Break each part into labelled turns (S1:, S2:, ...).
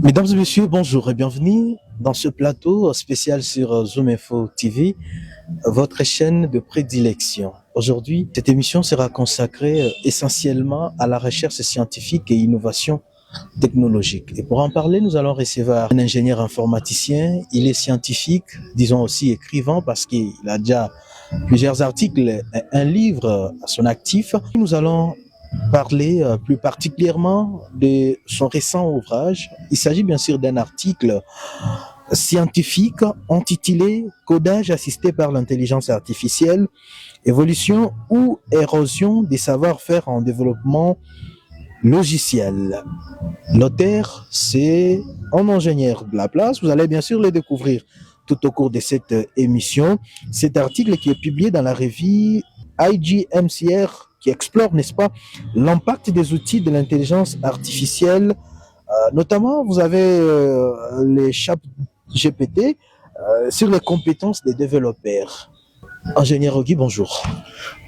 S1: Mesdames et messieurs, bonjour et bienvenue dans ce plateau spécial sur Zoom Info TV, votre chaîne de prédilection. Aujourd'hui, cette émission sera consacrée essentiellement à la recherche scientifique et innovation technologique. Et pour en parler, nous allons recevoir un ingénieur informaticien. Il est scientifique, disons aussi écrivain, parce qu'il a déjà plusieurs articles, un livre à son actif. Nous allons parler plus particulièrement de son récent ouvrage. Il s'agit bien sûr d'un article scientifique intitulé Codage assisté par l'intelligence artificielle, évolution ou érosion des savoir-faire en développement logiciel. L'auteur, c'est un ingénieur de la place. Vous allez bien sûr le découvrir tout au cours de cette émission. Cet article qui est publié dans la revue IGMCR qui explore, n'est-ce pas, l'impact des outils de l'intelligence artificielle. Notamment, vous avez les chats GPT sur les compétences des développeurs. Ingénieur Ogui, bonjour.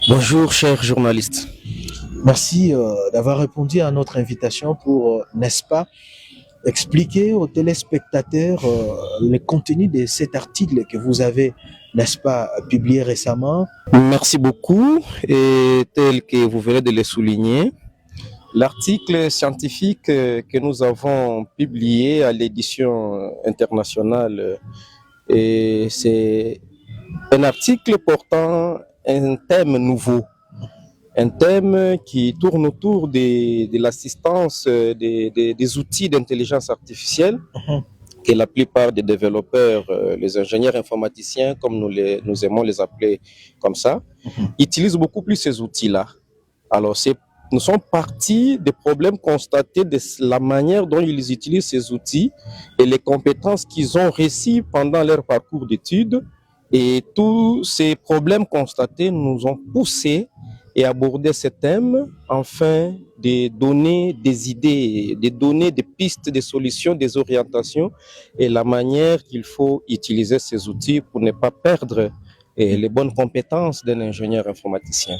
S2: Bonjour, cher journaliste.
S1: Merci d'avoir répondu à notre invitation pour, n'est-ce pas, expliquer aux téléspectateurs le contenu de cet article que vous avez, n'est-ce pas, publié récemment.
S2: Merci beaucoup. Et tel que vous venez de le souligner, l'article scientifique que nous avons publié à l'édition internationale, c'est un article portant un thème nouveau. Un thème qui tourne autour de l'assistance des outils d'intelligence artificielle que la plupart des développeurs, les ingénieurs informaticiens, comme nous aimons les appeler comme ça, utilisent beaucoup plus ces outils-là. Alors, nous sommes partis des problèmes constatés de la manière dont ils utilisent ces outils et les compétences qu'ils ont reçues pendant leur parcours d'études. Et tous ces problèmes constatés nous ont poussés et aborder ce thème afin de donner des idées, de donner des pistes, des solutions, des orientations et la manière qu'il faut utiliser ces outils pour ne pas perdre les bonnes compétences d'un ingénieur informaticien.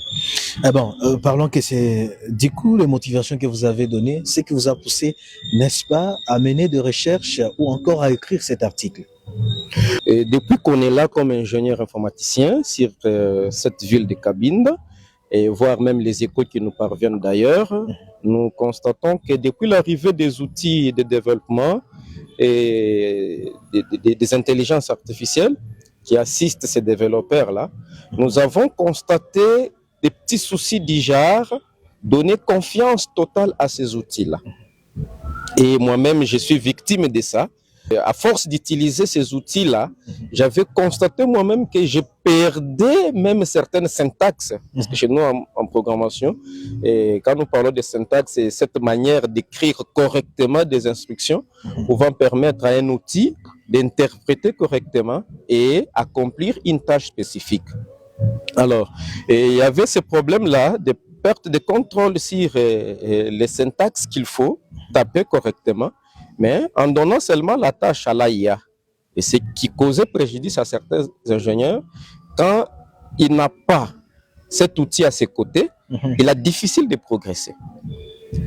S1: Ah bon, parlons que c'est du coup les motivations que vous avez données, ce qui vous a poussé, n'est-ce pas, à mener des recherches ou encore à écrire cet article.
S2: Et depuis qu'on est là comme ingénieur informaticien sur cette ville de Cabinda, et voire même les échos qui nous parviennent d'ailleurs, nous constatons que depuis l'arrivée des outils de développement et des intelligences artificielles qui assistent ces développeurs-là, nous avons constaté des petits soucis du genre, donner confiance totale à ces outils-là. Et moi-même, je suis victime de ça. À force d'utiliser ces outils-là, j'avais constaté moi-même que je perdais même certaines syntaxes. Parce que chez nous, en programmation, et quand nous parlons de syntaxe, c'est cette manière d'écrire correctement des instructions pouvant permettre à un outil d'interpréter correctement et accomplir une tâche spécifique. Alors, il y avait ce problème-là de perte de contrôle sur les syntaxes qu'il faut taper correctement, mais en donnant seulement la tâche à l'AIA. Et ce qui causait préjudice à certains ingénieurs, quand il n'a pas cet outil à ses côtés, il est difficile de progresser.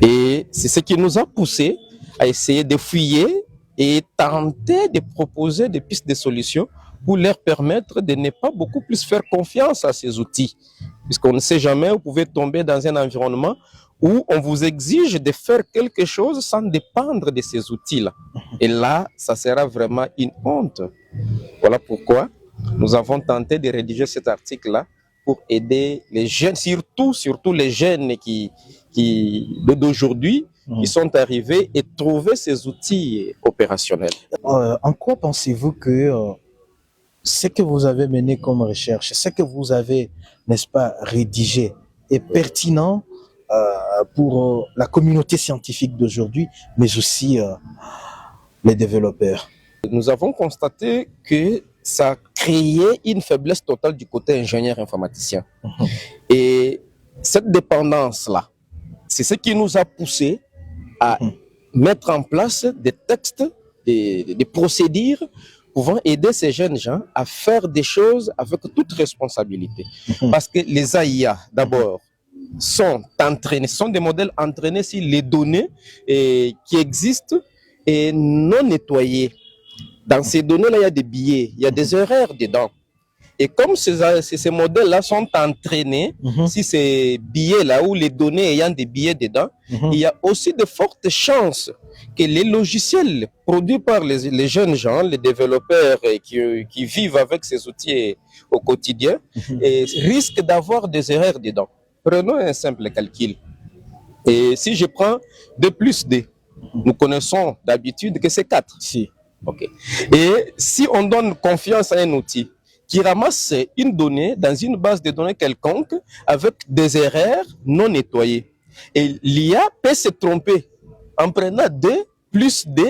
S2: Et c'est ce qui nous a poussé à essayer de fouiller et tenter de proposer des pistes de solutions pour leur permettre de ne pas beaucoup plus faire confiance à ces outils. Puisqu'on ne sait jamais, vous pouvez tomber dans un environnement où on vous exige de faire quelque chose sans dépendre de ces outils-là. Et là, ça sera vraiment une honte. Voilà pourquoi nous avons tenté de rédiger cet article-là pour aider les jeunes, surtout les jeunes d'aujourd'hui, qui sont arrivés et trouver ces outils opérationnels.
S1: En quoi pensez-vous que ce que vous avez mené comme recherche, ce que vous avez, n'est-ce pas, rédigé est pertinent pour la communauté scientifique d'aujourd'hui, mais aussi les développeurs?
S2: Nous avons constaté que ça créait une faiblesse totale du côté ingénieur informaticien. Et cette dépendance-là, c'est ce qui nous a poussé à mettre en place des textes, des procédures pouvant aider ces jeunes gens à faire des choses avec toute responsabilité. Parce que les AIA, d'abord, sont des modèles entraînés sur les données qui existent et non nettoyées. Dans ces données-là, il y a des billets, il y a des erreurs dedans. Et comme ces modèles-là sont entraînés, si ces billets-là ou les données ayant des billets dedans, il y a aussi de fortes chances que les logiciels produits par les jeunes gens, les développeurs qui vivent avec ces outils au quotidien, risquent d'avoir des erreurs dedans. Prenons un simple calcul. Et si je prends 2 plus 2, nous connaissons d'habitude que c'est 4.
S1: Si.
S2: Okay. Et si on donne confiance à un outil qui ramasse une donnée dans une base de données quelconque avec des erreurs non nettoyées, et l'IA peut se tromper en prenant 2 plus 2,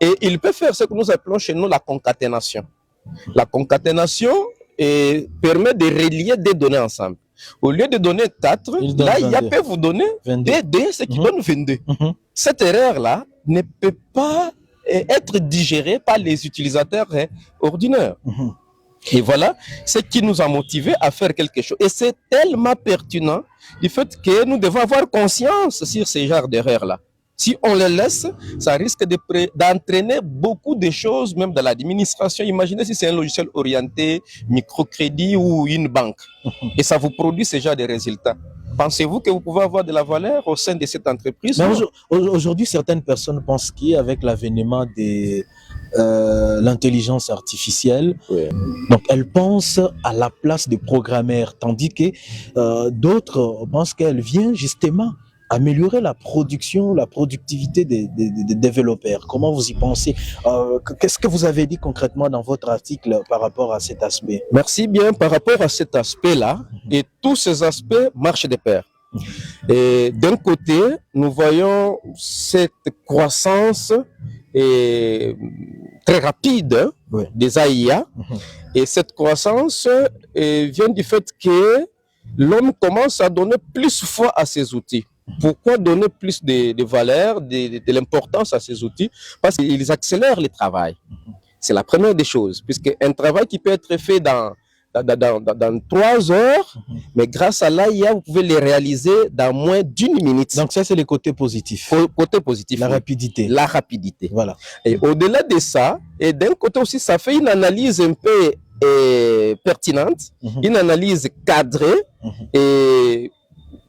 S2: et il peut faire ce que nous appelons chez nous la concaténation. La concaténation permet de relier des données ensemble. Au lieu de donner 4, là, l'IA peut vous donner 2, ce qui donne 22. Cette erreur-là ne peut pas être digérée par les utilisateurs ordinaires. Et voilà ce qui nous a motivés à faire quelque chose. Et c'est tellement pertinent du fait que nous devons avoir conscience sur ces genres d'erreurs-là. Si on les laisse, ça risque d'entraîner beaucoup de choses, même dans l'administration. Imaginez si c'est un logiciel orienté microcrédit ou une banque. Et ça vous produit ce genre de résultats. Pensez-vous que vous pouvez avoir de la valeur au sein de cette entreprise?
S1: Aujourd'hui, certaines personnes pensent qu'avec l'avènement de l'intelligence artificielle, donc elles pensent à la place des programmeurs, tandis que d'autres pensent qu'elle vient justement améliorer la production, la productivité des développeurs. Comment vous y pensez? Qu'est-ce que vous avez dit concrètement dans votre article par rapport à cet aspect?
S2: Merci bien. Par rapport à cet aspect-là, et tous ces aspects marchent de pair. Et d'un côté, nous voyons cette croissance très rapide des AIA, et cette croissance vient du fait que l'homme commence à donner plus foi à ces outils. Pourquoi donner plus de valeur, de l'importance à ces outils? Parce qu'ils accélèrent le travail. C'est la première des choses, puisque un travail qui peut être fait dans 3 heures, mais grâce à l'AIA, vous pouvez les réaliser dans moins d'1 minute.
S1: Donc ça, c'est le côté positif.
S2: Côté positif.
S1: La rapidité.
S2: La rapidité.
S1: Voilà.
S2: Et au-delà de ça, et d'un côté aussi, ça fait une analyse un peu pertinente, une analyse cadrée, et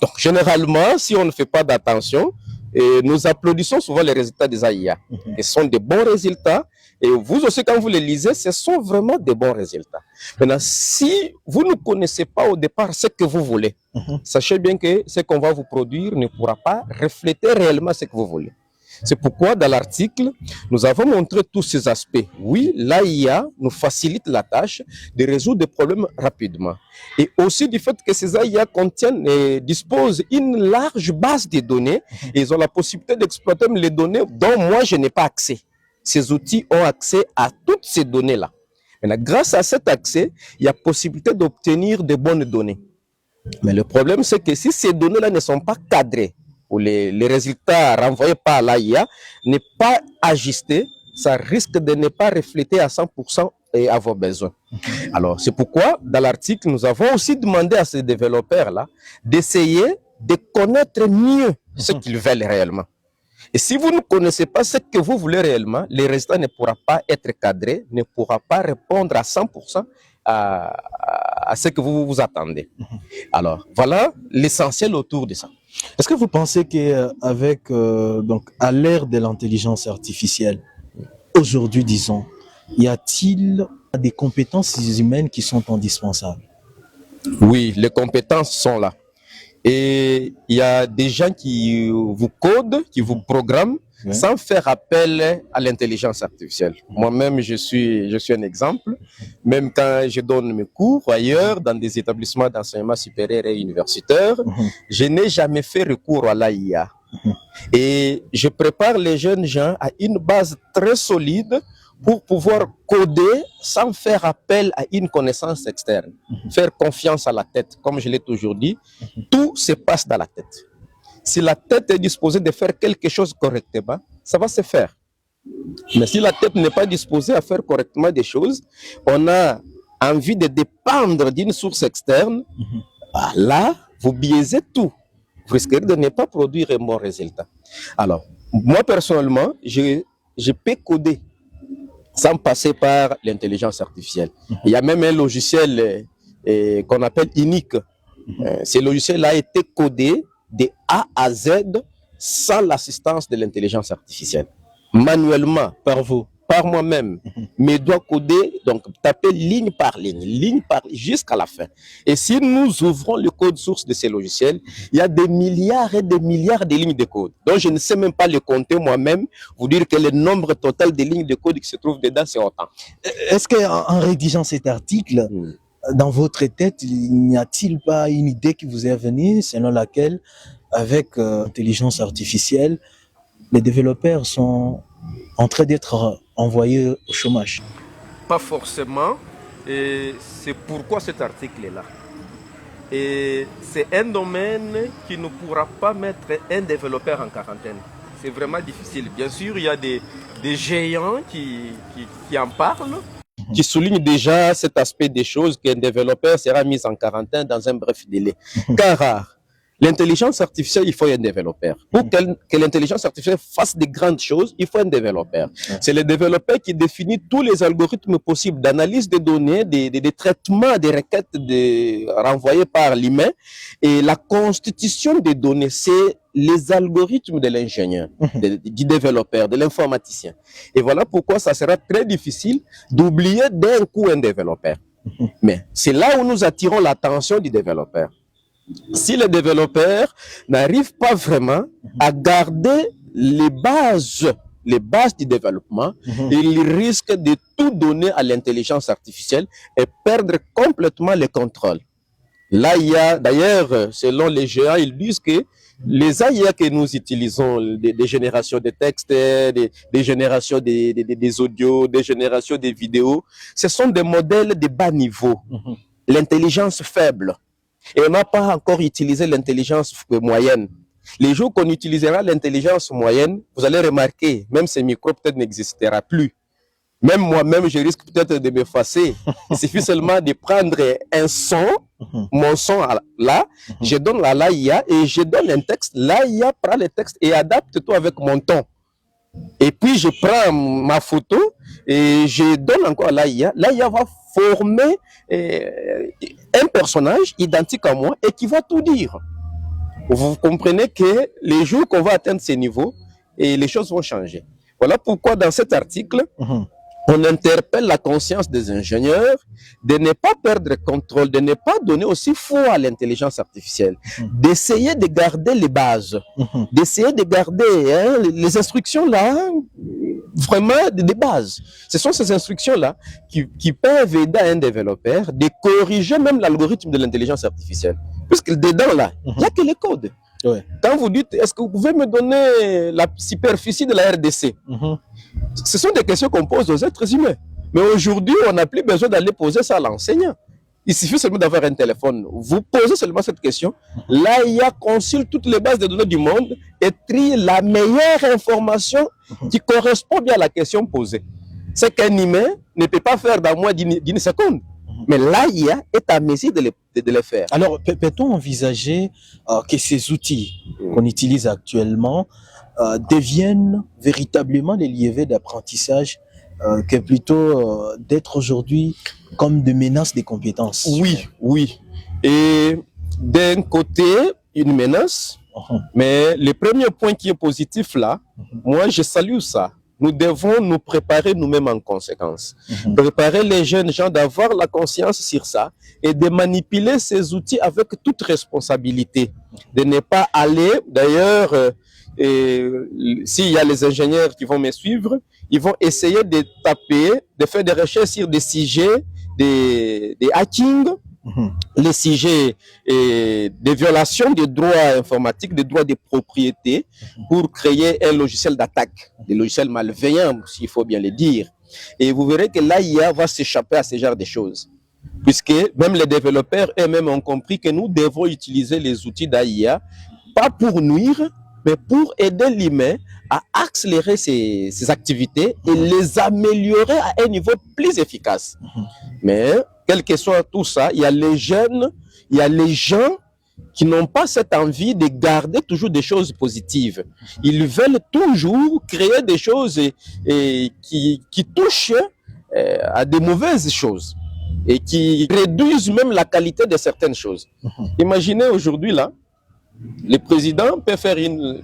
S2: donc, généralement, si on ne fait pas d'attention, nous applaudissons souvent les résultats des AIA. Ce sont de bons résultats. Et vous aussi, quand vous les lisez, ce sont vraiment de bons résultats. Maintenant, si vous ne connaissez pas au départ ce que vous voulez, sachez bien que ce qu'on va vous produire ne pourra pas refléter réellement ce que vous voulez. C'est pourquoi, dans l'article, nous avons montré tous ces aspects. Oui, l'AIA nous facilite la tâche de résoudre des problèmes rapidement. Et aussi du fait que ces AIA contiennent et disposent une large base de données, et ils ont la possibilité d'exploiter les données dont moi, je n'ai pas accès. Ces outils ont accès à toutes ces données-là. Maintenant, grâce à cet accès, il y a possibilité d'obtenir de bonnes données. Mais le problème, c'est que si ces données-là ne sont pas cadrées, ou les résultats renvoyés par l'AIA n'est pas ajustés, ça risque de ne pas refléter à 100% à vos besoins. Alors, c'est pourquoi, dans l'article, nous avons aussi demandé à ces développeurs-là d'essayer de connaître mieux ce qu'ils veulent réellement. Et si vous ne connaissez pas ce que vous voulez réellement, les résultats ne pourront pas être cadrés, ne pourront pas répondre à 100% à ce que vous vous attendez. Alors, voilà l'essentiel autour de ça.
S1: Est-ce que vous pensez qu'avec, donc, à l'ère de l'intelligence artificielle, aujourd'hui, disons, y a-t-il des compétences humaines qui sont indispensables?
S2: Oui, les compétences sont là. Et il y a des gens qui vous codent, qui vous programment, sans faire appel à l'intelligence artificielle. Moi-même, je suis un exemple. Même quand je donne mes cours ailleurs, dans des établissements d'enseignement supérieur et universitaire, je n'ai jamais fait recours à l'AIA. Et je prépare les jeunes gens à une base très solide pour pouvoir coder sans faire appel à une connaissance externe. Faire confiance à la tête. Comme je l'ai toujours dit, tout se passe dans la tête. Si la tête est disposée de faire quelque chose correctement, ça va se faire. Mais si la tête n'est pas disposée à faire correctement des choses, on a envie de dépendre d'une source externe, là, vous biaisez tout. Vous risquez de ne pas produire un bon résultat. Alors, moi personnellement, je je peux coder sans passer par l'intelligence artificielle. Il y a même un logiciel qu'on appelle unique. Ce logiciel a été codé de A à Z sans l'assistance de l'intelligence artificielle. Manuellement,
S1: Par vous.
S2: par moi-même, mes doigts codés, donc taper ligne par ligne jusqu'à la fin. Et si nous ouvrons le code source de ces logiciels, il y a des milliards et des milliards de lignes de code. Donc je ne sais même pas les compter moi-même, vous dire que le nombre total de lignes de code qui se trouvent dedans, c'est autant.
S1: Est-ce qu'en rédigeant cet article, dans votre tête, n'y a-t-il pas une idée qui vous est venue selon laquelle, avec l'intelligence artificielle, les développeurs sont en train d'être envoyés au chômage?
S2: Pas forcément, et c'est pourquoi cet article est là. Et c'est un domaine qui ne pourra pas mettre un développeur en quarantaine. C'est vraiment difficile. Bien sûr, il y a des géants qui en parlent, qui soulignent déjà cet aspect des choses qu'un développeur sera mis en quarantaine dans un bref délai. Car l'intelligence artificielle, il faut un développeur. Pour que l'intelligence artificielle fasse de grandes choses, il faut un développeur. C'est le développeur qui définit tous les algorithmes possibles d'analyse des données, des traitements, des requêtes renvoyées par l'humain. Et la constitution des données, c'est les algorithmes de l'ingénieur, du développeur, de l'informaticien. Et voilà pourquoi ça sera très difficile d'oublier d'un coup un développeur. Mais c'est là où nous attirons l'attention du développeur. Si le développeur n'arrive pas vraiment à garder les bases du développement, il risque de tout donner à l'intelligence artificielle et perdre complètement le contrôle. Là, il y a, d'ailleurs, selon les géants, ils disent que les AI que nous utilisons, des générations de textes, des générations des audios, des générations des vidéos, ce sont des modèles de bas niveau, l'intelligence faible. Et on n'a pas encore utilisé l'intelligence moyenne. Les jours qu'on utilisera l'intelligence moyenne, vous allez remarquer, même ces micros peut-être n'existera plus. Même moi-même, je risque peut-être de m'effacer. Il suffit seulement de prendre un son, mon son là, je donne à l'AIA et je donne un texte. L'AIA prend le texte et adapte tout avec mon ton. Et puis je prends ma photo et je donne encore à l'AIA. L'AIA va former un personnage identique à moi et qui va tout dire. Vous comprenez que les jours qu'on va atteindre ces niveaux, et les choses vont changer. Voilà pourquoi dans cet article, on interpelle la conscience des ingénieurs de ne pas perdre contrôle, de ne pas donner aussi foi à l'intelligence artificielle, d'essayer de garder les bases, d'essayer de garder les instructions là, vraiment des bases. Ce sont ces instructions-là qui peuvent aider un développeur de corriger même l'algorithme de l'intelligence artificielle. Puisque dedans là, il n'y a que les codes.
S1: Ouais.
S2: Quand vous dites, est-ce que vous pouvez me donner la superficie de la RDC? Ce sont des questions qu'on pose aux êtres humains. Mais aujourd'hui, on n'a plus besoin d'aller poser ça à l'enseignant. Il suffit seulement d'avoir un téléphone. Vous posez seulement cette question. L'AIA consulte toutes les bases de données du monde et trie la meilleure information qui correspond bien à la question posée. C'est qu'un humain ne peut pas faire dans moins d'une seconde. Mais l'AIA est à mesure de le faire.
S1: Alors, peut-on envisager que ces outils qu'on utilise actuellement deviennent véritablement les lieux d'apprentissage que plutôt d'être aujourd'hui comme des menaces des compétences?
S2: Oui, oui. Et d'un côté, une menace, mais le premier point qui est positif là, moi je salue ça. Nous devons nous préparer nous-mêmes en conséquence. Préparer les jeunes gens d'avoir la conscience sur ça et de manipuler ces outils avec toute responsabilité. De ne pas aller, d'ailleurs, s'il y a les ingénieurs qui vont me suivre, ils vont essayer de taper, de faire des recherches sur des sujets, des hacking, les sujets des violations des droits informatiques, des droits de propriété, pour créer un logiciel d'attaque, des logiciels malveillants, s'il faut bien le dire. Et vous verrez que l'AIA va s'échapper à ce genre de choses. Puisque même les développeurs eux-mêmes ont compris que nous devons utiliser les outils d'AIA, pas pour nuire, mais pour aider l'humain à accélérer ses activités et les améliorer à un niveau plus efficace. Mais, quel que soit tout ça, il y a les jeunes, il y a les gens qui n'ont pas cette envie de garder toujours des choses positives. Ils veulent toujours créer des choses qui touchent à des mauvaises choses et qui réduisent même la qualité de certaines choses. Imaginez aujourd'hui là, le président peut faire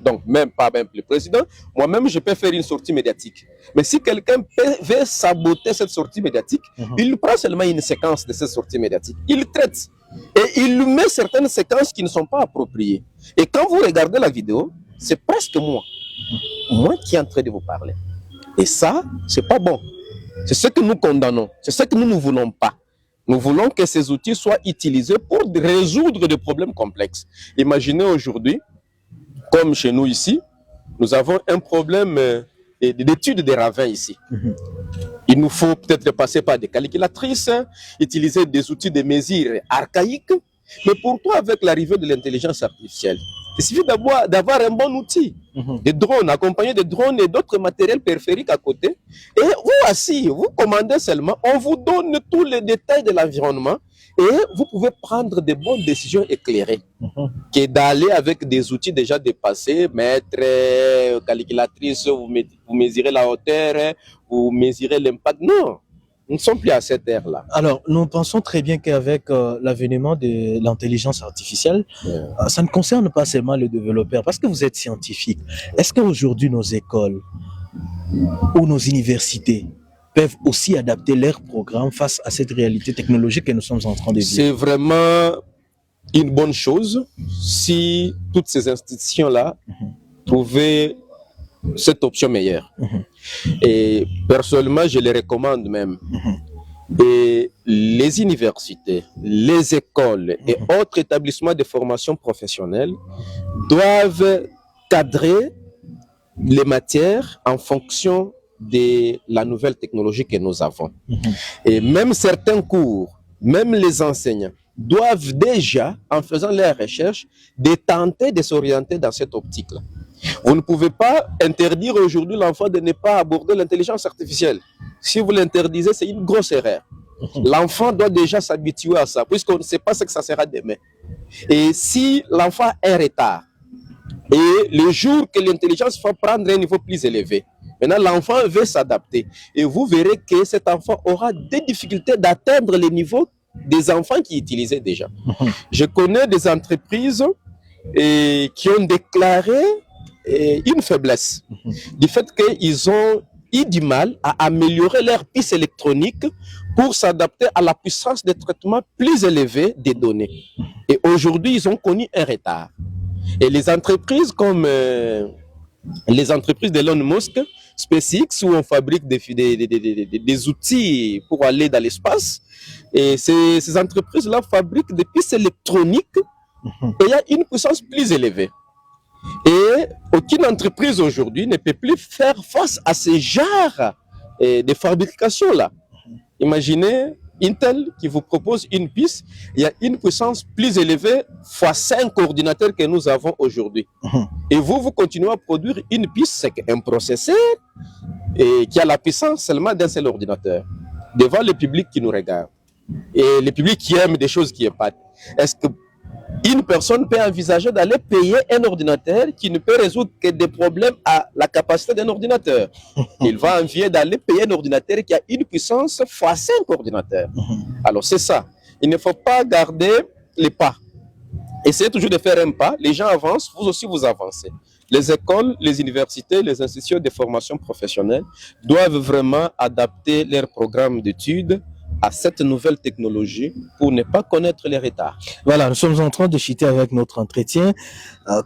S2: donc même pas même le président, moi-même je peux faire une sortie médiatique. Mais si quelqu'un veut saboter cette sortie médiatique, il prend seulement une séquence de cette sortie médiatique, il traite et il met certaines séquences qui ne sont pas appropriées. Et quand vous regardez la vidéo, c'est presque moi qui est en train de vous parler. Et ça, c'est pas bon. C'est ce que nous condamnons, c'est ce que nous ne voulons pas. Nous voulons que ces outils soient utilisés pour résoudre des problèmes complexes. Imaginez aujourd'hui, comme chez nous ici, nous avons un problème d'étude des ravins ici. Il nous faut peut-être passer par des calculatrices, utiliser des outils de mesure archaïques, mais pourquoi avec l'arrivée de l'intelligence artificielle? Il suffit d'avoir un bon outil, des drones, accompagnés de drones et d'autres matériels périphériques à côté. Et vous assis, vous commandez seulement, on vous donne tous les détails de l'environnement et vous pouvez prendre de bonnes décisions éclairées. Que d'aller avec des outils déjà dépassés, mettre calculatrice, vous mesurez la hauteur, vous mesurez l'impact. Non, nous ne sommes plus à cette ère-là.
S1: Alors, nous pensons très bien qu'avec l'avènement de l'intelligence artificielle, ça ne concerne pas seulement les développeurs, parce que vous êtes scientifique. Est-ce qu'aujourd'hui, nos écoles ou nos universités peuvent aussi adapter leurs programmes face à cette réalité technologique que nous sommes en train de vivre?
S2: C'est vraiment une bonne chose si toutes ces institutions-là trouvaient cette option meilleure. Et personnellement, je les recommande même. Et les universités, les écoles et autres établissements de formation professionnelle doivent cadrer les matières en fonction de la nouvelle technologie que nous avons. Et même certains cours, même les enseignants, doivent déjà, en faisant leurs recherches, tenter de s'orienter dans cette optique-là. Vous ne pouvez pas interdire aujourd'hui l'enfant de ne pas aborder l'intelligence artificielle. Si vous l'interdisez, c'est une grosse erreur. L'enfant doit déjà s'habituer à ça, puisqu'on ne sait pas ce que ça sera demain. Et si l'enfant est en retard, et le jour que l'intelligence va prendre un niveau plus élevé, maintenant l'enfant veut s'adapter. Et vous verrez que cet enfant aura des difficultés d'atteindre les niveaux des enfants qui utilisaient déjà. Je connais des entreprises qui ont déclaré une faiblesse du fait qu'ils ont eu du mal à améliorer leur puce électronique pour s'adapter à la puissance de traitement plus élevée des données. Et aujourd'hui, ils ont connu un retard. Et les entreprises comme les entreprises d'Elon Musk, SpaceX, où on fabrique des outils pour aller dans l'espace, et ces entreprises-là fabriquent des puces électroniques et il y a une puissance plus élevée. Et aucune entreprise aujourd'hui ne peut plus faire face à ce genre de fabrication-là. Imaginez Intel qui vous propose une puce, il y a une puissance plus élevée fois 5 ordinateurs que nous avons aujourd'hui. Et vous continuez à produire une puce, c'est un processeur qui a la puissance seulement d'un seul ordinateur, devant le public qui nous regarde. Et le public qui aime des choses qui épatent. Est-ce que une personne peut envisager d'aller payer un ordinateur qui ne peut résoudre que des problèmes à la capacité d'un ordinateur? Il va envier d'aller payer un ordinateur qui a une puissance fois 5 ordinateurs. Alors c'est ça. Il ne faut pas garder les pas. Essayez toujours de faire un pas. Les gens avancent, vous aussi vous avancez. Les écoles, les universités, les institutions de formation professionnelle doivent vraiment adapter leurs programmes d'études à cette nouvelle technologie pour ne pas connaître les retards.
S1: Voilà, nous sommes en train de chuter avec notre entretien.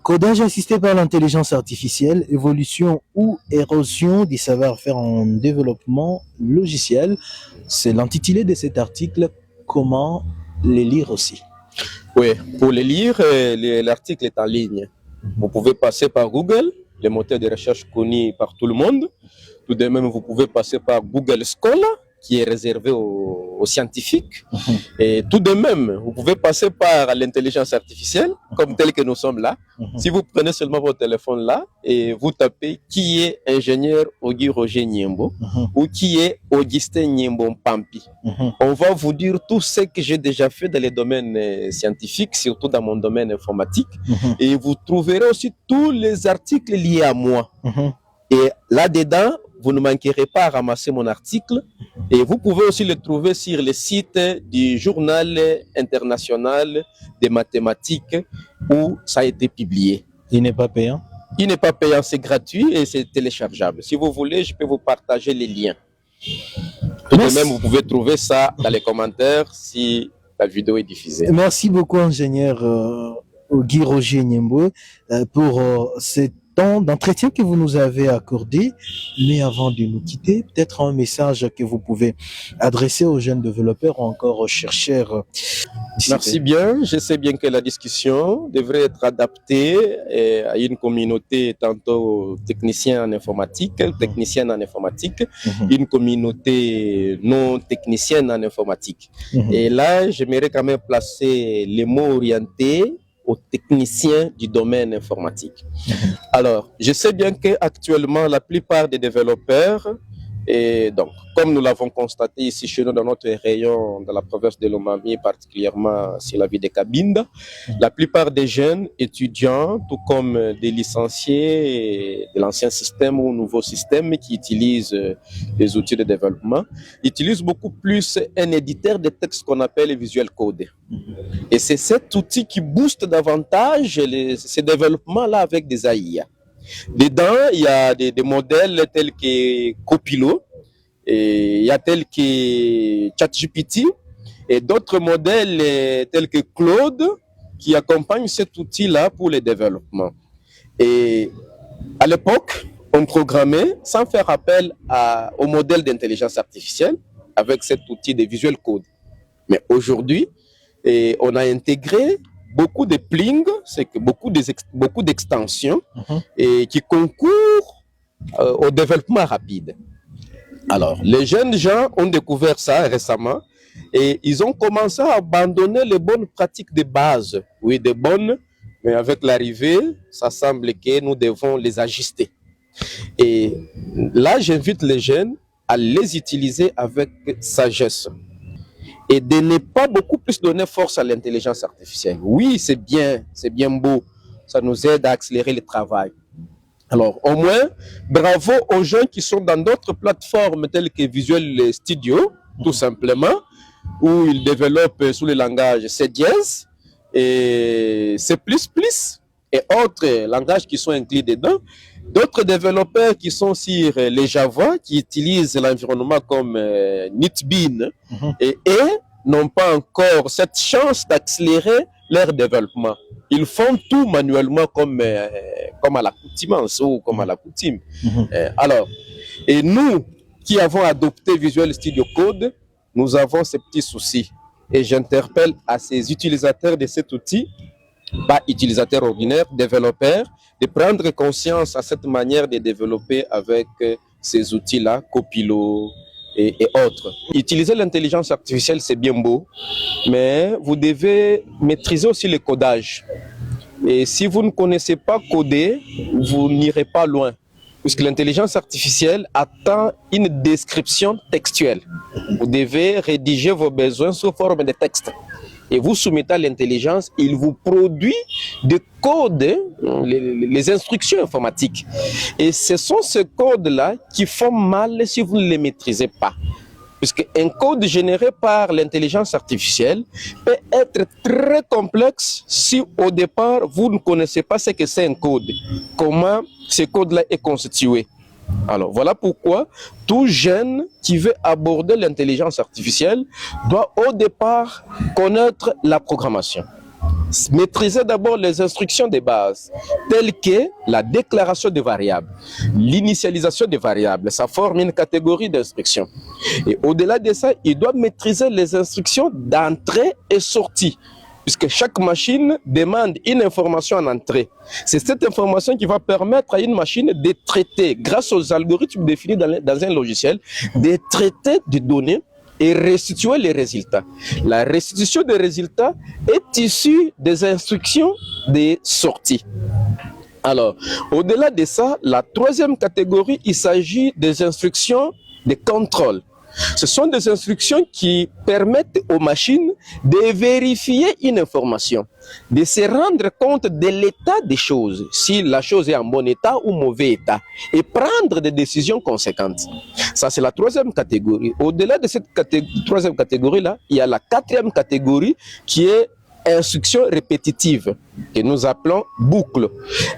S1: Codage assisté par l'intelligence artificielle, évolution ou érosion du savoir-faire en développement logiciel. C'est l'intitulé de cet article. Comment les lire aussi?
S2: Oui, pour les lire, l'article est en ligne. Vous pouvez passer par Google, le moteur de recherche connu par tout le monde. Tout de même, vous pouvez passer par Google Scholar. qui est réservé aux scientifiques. Et tout de même, vous pouvez passer par l'intelligence artificielle, comme tel que nous sommes là. Si vous prenez seulement votre téléphone là et vous tapez qui est ingénieur Ogi Roger Niembo ou qui est Augustin Niembo Mpampi, on va vous dire tout ce que j'ai déjà fait dans les domaines scientifiques, surtout dans mon domaine informatique. Et vous trouverez aussi tous les articles liés à moi. Et là-dedans, vous ne manquerez pas à ramasser mon article. Et vous pouvez aussi le trouver sur le site du Journal international des mathématiques où ça a été publié.
S1: Il n'est pas payant?
S2: Il n'est pas payant, c'est gratuit et c'est téléchargeable. Si vous voulez, je peux vous partager les liens. Tout de même, vous pouvez trouver ça dans les commentaires si la vidéo est diffusée.
S1: Merci beaucoup, ingénieur Guy Roger Niembo, pour cette temps d'entretien que vous nous avez accordé. Mais avant de nous quitter, peut-être un message que vous pouvez adresser aux jeunes développeurs ou encore aux chercheurs.
S2: Merci bien. Je sais bien que la discussion devrait être adaptée à une communauté tantôt technicien en informatique, technicienne en informatique, une communauté non technicienne en informatique. Et là, j'aimerais quand même placer les mots orientés aux techniciens du domaine informatique. Alors, je sais bien qu'actuellement, la plupart des développeurs, et donc, comme nous l'avons constaté ici chez nous dans notre rayon, dans la province de Lomami, particulièrement sur la ville de Cabinda, la plupart des jeunes étudiants, tout comme des licenciés de l'ancien système ou nouveau système qui utilisent les outils de développement, utilisent beaucoup plus un éditeur de texte qu'on appelle Visual Code. Et c'est cet outil qui booste davantage ces développements-là avec des AI. Dedans, il y a des modèles tels que Copilot, et il y a tels que ChatGPT, et d'autres modèles tels que Claude qui accompagnent cet outil-là pour le développement. Et à l'époque, on programmait sans faire appel au modèle d'intelligence artificielle avec cet outil de Visual Code. Mais aujourd'hui, on a intégré beaucoup de plings, c'est que beaucoup d'extensions et qui concourent au développement rapide. Alors, les jeunes gens ont découvert ça récemment et ils ont commencé à abandonner les bonnes pratiques de base. Oui, des bonnes, mais avec l'arrivée, ça semble que nous devons les ajuster. Et là, j'invite les jeunes à les utiliser avec sagesse. Et de ne pas beaucoup plus donner force à l'intelligence artificielle. Oui, c'est bien beau, ça nous aide à accélérer le travail. Alors, au moins, bravo aux gens qui sont dans d'autres plateformes telles que Visual Studio, tout simplement, où ils développent sous le langage C++ et C++ et autres langages qui sont inclus dedans. D'autres développeurs qui sont sur les Java, qui utilisent l'environnement comme NetBeans et n'ont pas encore cette chance d'accélérer leur développement. Ils font tout manuellement comme à l'accoutumance ou comme à la coutume. Alors, et nous qui avons adopté Visual Studio Code, nous avons ces petits soucis. Et j'interpelle à ces utilisateurs de cet outil, pas utilisateurs ordinaires, développeurs, de prendre conscience à cette manière de développer avec ces outils-là, Copilot et autres. Utiliser l'intelligence artificielle, c'est bien beau, mais vous devez maîtriser aussi le codage. Et si vous ne connaissez pas coder, vous n'irez pas loin, puisque l'intelligence artificielle attend une description textuelle. Vous devez rédiger vos besoins sous forme de texte. Et vous soumettez à l'intelligence, il vous produit des codes, les instructions informatiques. Et ce sont ces codes-là qui font mal si vous ne les maîtrisez pas. Puisque un code généré par l'intelligence artificielle peut être très complexe si au départ vous ne connaissez pas ce que c'est un code, comment ce code-là est constitué. Alors voilà pourquoi tout jeune qui veut aborder l'intelligence artificielle doit au départ connaître la programmation. Maîtriser d'abord les instructions de base, telles que la déclaration de variables, l'initialisation des variables, ça forme une catégorie d'instructions. Et au-delà de ça, il doit maîtriser les instructions d'entrée et sortie, puisque chaque machine demande une information en entrée. C'est cette information qui va permettre à une machine de traiter, grâce aux algorithmes définis dans un logiciel, de traiter des données et restituer les résultats. La restitution des résultats est issue des instructions des sorties. Alors, au-delà de ça, la troisième catégorie, il s'agit des instructions de contrôle. Ce sont des instructions qui permettent aux machines de vérifier une information, de se rendre compte de l'état des choses, si la chose est en bon état ou mauvais état, et prendre des décisions conséquentes. Ça, c'est la troisième catégorie. Au-delà de cette troisième catégorie-là, il y a la quatrième catégorie qui est instruction répétitive, que nous appelons boucle.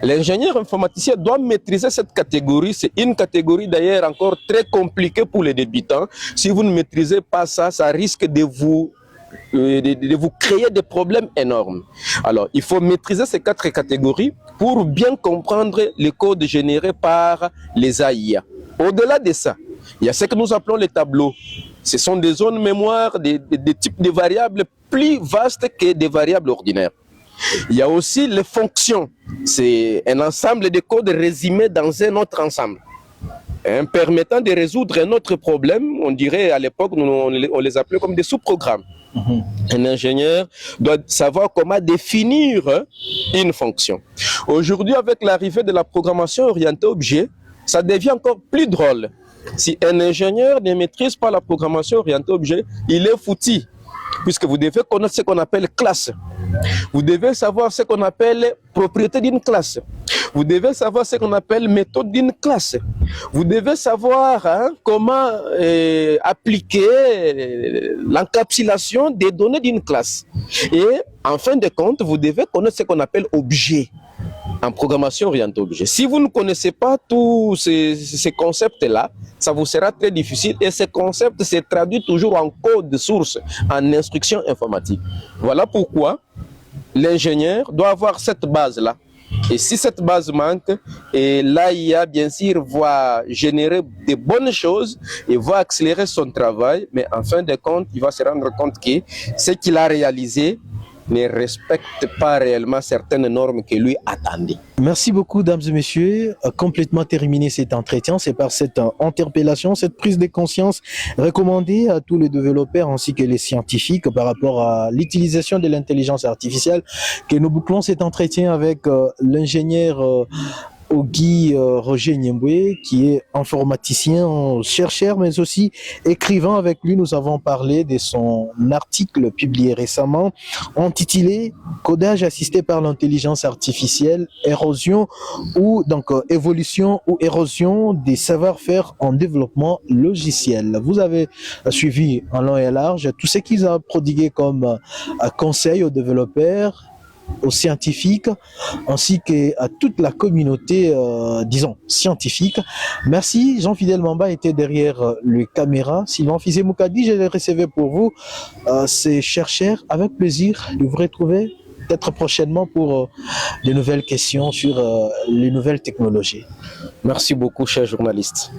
S2: L'ingénieur informaticien doit maîtriser cette catégorie. C'est une catégorie d'ailleurs encore très compliquée pour les débutants. Si vous ne maîtrisez pas ça, ça risque de vous créer des problèmes énormes. Alors, il faut maîtriser ces quatre catégories pour bien comprendre les codes générés par les AIA. Au-delà de ça, il y a ce que nous appelons les tableaux. Ce sont des zones mémoire, des types de variables plus vastes que des variables ordinaires. Il y a aussi les fonctions. C'est un ensemble de codes résumés dans un autre ensemble, permettant de résoudre un autre problème. On dirait à l'époque, on les appelait comme des sous-programmes. Un ingénieur doit savoir comment définir une fonction. Aujourd'hui, avec l'arrivée de la programmation orientée objet, ça devient encore plus drôle. Si un ingénieur ne maîtrise pas la programmation orientée objet, il est foutu, puisque vous devez connaître ce qu'on appelle classe. Vous devez savoir ce qu'on appelle propriété d'une classe. Vous devez savoir ce qu'on appelle méthode d'une classe. Vous devez savoir comment appliquer l'encapsulation des données d'une classe. Et en fin de compte, vous devez connaître ce qu'on appelle objet en programmation orientée objet. Si vous ne connaissez pas tous ces concepts-là, ça vous sera très difficile, et ces concepts se traduisent toujours en code source, en instruction informatique. Voilà pourquoi l'ingénieur doit avoir cette base-là. Et si cette base manque, et l'AIA, bien sûr, va générer de bonnes choses et va accélérer son travail, mais en fin de compte, il va se rendre compte que ce qu'il a réalisé ne respecte pas réellement certaines normes que lui attendait.
S1: Merci beaucoup, dames et messieurs. Complètement terminé cet entretien. C'est par cette interpellation, cette prise de conscience recommandée à tous les développeurs ainsi que les scientifiques par rapport à l'utilisation de l'intelligence artificielle que nous bouclons cet entretien avec l'ingénieur Ogi Roger Nyembwe, qui est informaticien, chercheur, mais aussi écrivain. Avec lui, nous avons parlé de son article publié récemment, intitulé « Codage assisté par l'intelligence artificielle, érosion ou donc évolution ou érosion des savoir-faire en développement logiciel ». Vous avez suivi en long et large tout ce qu'ils ont prodigué comme conseil aux développeurs, aux scientifiques, ainsi qu'à toute la communauté, disons, scientifique. Merci. Jean-Fidèle Mamba était derrière le caméra. Sylvain Fizé-Moukadi, je l'ai recevé pour vous. C'est chercheur, avec plaisir de vous retrouver peut-être prochainement pour de nouvelles questions sur les nouvelles technologies.
S2: Merci beaucoup, cher journaliste.